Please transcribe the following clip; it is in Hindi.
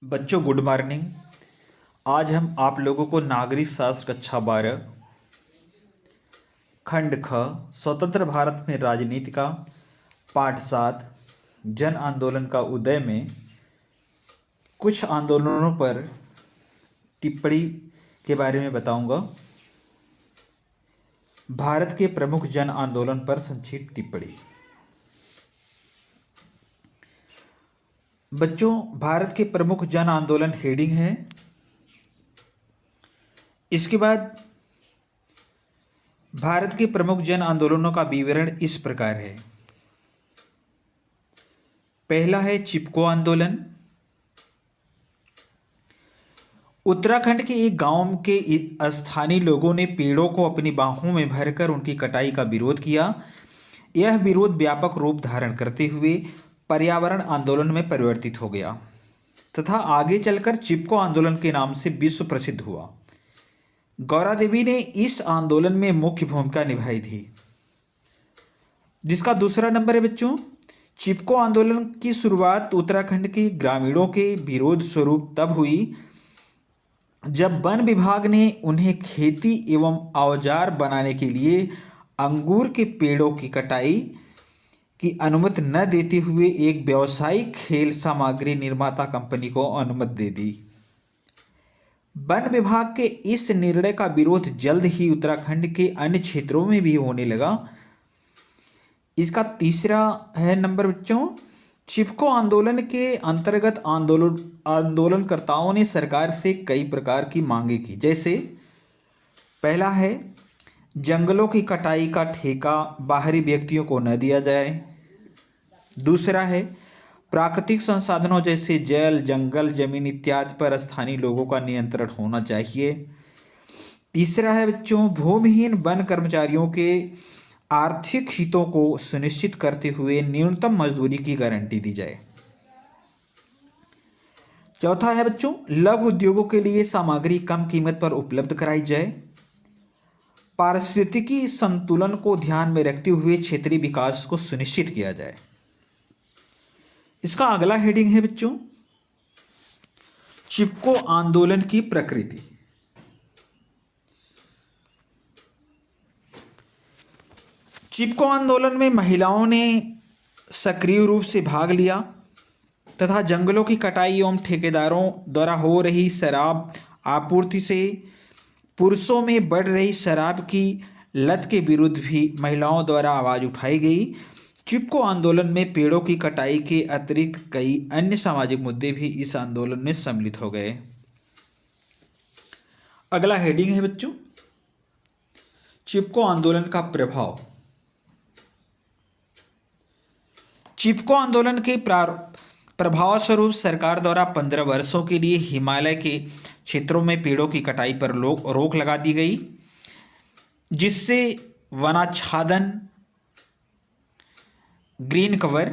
बच्चों गुड मॉर्निंग। आज हम आप लोगों को नागरिक शास्त्र कक्षा 12 खंड ख स्वतंत्र भारत में राजनीति का पाठ 7 जन आंदोलन का उदय में कुछ आंदोलनों पर टिप्पणी के बारे में बताऊंगा। भारत के प्रमुख जन आंदोलन पर संक्षिप्त टिप्पणी। बच्चों, भारत के प्रमुख जन आंदोलन हेडिंग है। इसके बाद भारत के प्रमुख जन आंदोलनों का विवरण इस प्रकार है। पहला है चिपको आंदोलन। उत्तराखंड के एक गांव के स्थानीय लोगों ने पेड़ों को अपनी बाहों में भरकर उनकी कटाई का विरोध किया। यह विरोध व्यापक रूप धारण करते हुए पर्यावरण आंदोलन में परिवर्तित हो गया तथा आगे चलकर चिपको आंदोलन के नाम से विश्व प्रसिद्ध हुआ। गौरा देवी ने इस आंदोलन में मुख्य भूमिका निभाई थी। जिसका दूसरा नंबर है बच्चों, चिपको आंदोलन की शुरुआत उत्तराखंड के ग्रामीणों के विरोध स्वरूप तब हुई जब वन विभाग ने उन्हें खेती एवं औजार बनाने के लिए अंगूर के पेड़ों की कटाई की अनुमति न देते हुए एक व्यावसायिक खेल सामग्री निर्माता कंपनी को अनुमति दे दी। वन विभाग के इस निर्णय का विरोध जल्द ही उत्तराखंड के अन्य क्षेत्रों में भी होने लगा। इसका तीसरा है नंबर बच्चों, चिपको आंदोलन के अंतर्गत आंदोलनकर्ताओं ने सरकार से कई प्रकार की मांगे की। जैसे पहला है जंगलों की कटाई का ठेका बाहरी व्यक्तियों को न दिया जाए। दूसरा है प्राकृतिक संसाधनों जैसे जल, जंगल, जमीन इत्यादि पर स्थानीय लोगों का नियंत्रण होना चाहिए। तीसरा है बच्चों, भूमिहीन वन कर्मचारियों के आर्थिक हितों को सुनिश्चित करते हुए न्यूनतम मजदूरी की गारंटी दी जाए। चौथा है बच्चों, लघु उद्योगों के लिए सामग्री कम कीमत पर उपलब्ध कराई जाए। पारिस्थितिकी संतुलन को ध्यान में रखते हुए क्षेत्रीय विकास को सुनिश्चित किया जाए। इसका अगला हेडिंग है बच्चों, चिपको आंदोलन की प्रकृति। चिपको आंदोलन में महिलाओं ने सक्रिय रूप से भाग लिया तथा जंगलों की कटाई एवं ठेकेदारों द्वारा हो रही शराब आपूर्ति से पुरुषों में बढ़ रही शराब की लत के विरुद्ध भी महिलाओं द्वारा आवाज उठाई गई। चिपको आंदोलन में पेड़ों की कटाई के अतिरिक्त कई अन्य सामाजिक मुद्दे भी इस आंदोलन में सम्मिलित हो गए। अगला हेडिंग है बच्चों, चिपको आंदोलन का प्रभाव। चिपको आंदोलन के प्रभाव स्वरूप सरकार द्वारा 15 वर्षों के लिए हिमालय के क्षेत्रों में पेड़ों की कटाई पर रोक लगा दी गई, जिससे वनाच्छादन, ग्रीन कवर